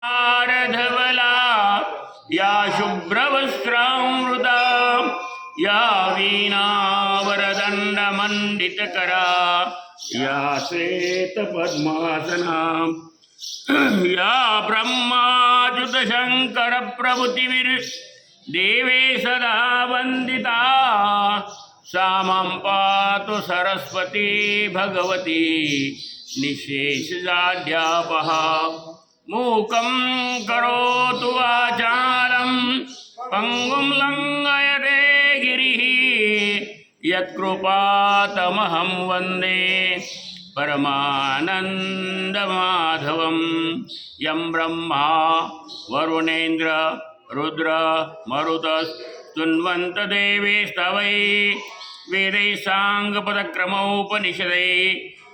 धवला या शुभ्रवस्त्रामृता या वीणावरदण्डमण्डितकरा या श्वेतपद्मासना या ब्रह्माच्युतशङ्करप्रभृतिभिर्देवे सदा वन्दिता सा मां पातु सरस्वती भगवती निःशेषजाड्यापहा। मूकं करोतु वाचालं पङ्गुं लङ्घयते गिरिः यत्कृपातमहं वन्दे परमानन्दमाधवं। यं ब्रह्मा वरुणेन्द्र रुद्र मरुतस्तुन्वन्तदेवेस्तवै वेदैः साङ्गपदक्रमोपनिषदै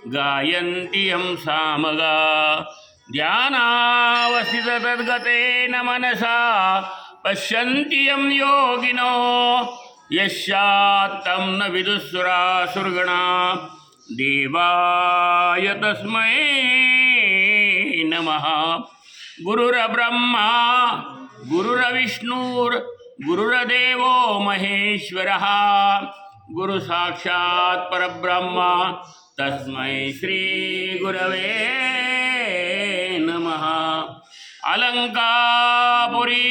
गायन्ति यं सामगा। ध्यानावस्थिततद्गतेन मनसा पश्यन्ति यं योगिनो यस्यात्तं न विदुःसुरासुरगणा देवाय तस्मै नमः। गुरुर्ब्रह्मा गुरुर्विष्णुर्गुरुर्देवो महेश्वरः गुरुसाक्षात् परब्रह्म तस्मै श्री गुरवे नमः। अलंकापुरी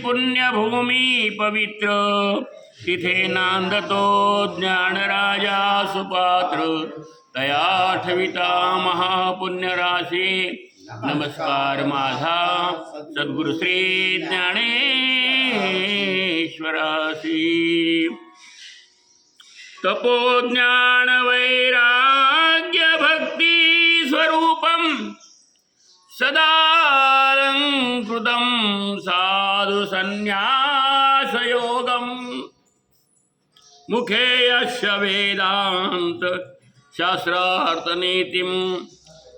पुण्यभूमि पवित्र तिथे नांदतो ज्ञानराजा सुपात्र तया ठविता महापुण्यराशी। नमस्कार माझा सद्गुरु श्री ज्ञानेश्वरासी। तपो ज्ञान वैराग्य भक्ति स्वरूपम सदालंकृतं साधु संन्यास योगम। मुखे यस्य वेदांत शास्त्रार्थ नीतिम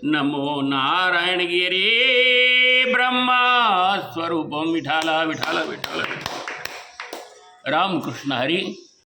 नमो नारायण गिरी ब्रह्मा स्वरूपम। विठाला विठाला विठाला रामकृष्ण हरी।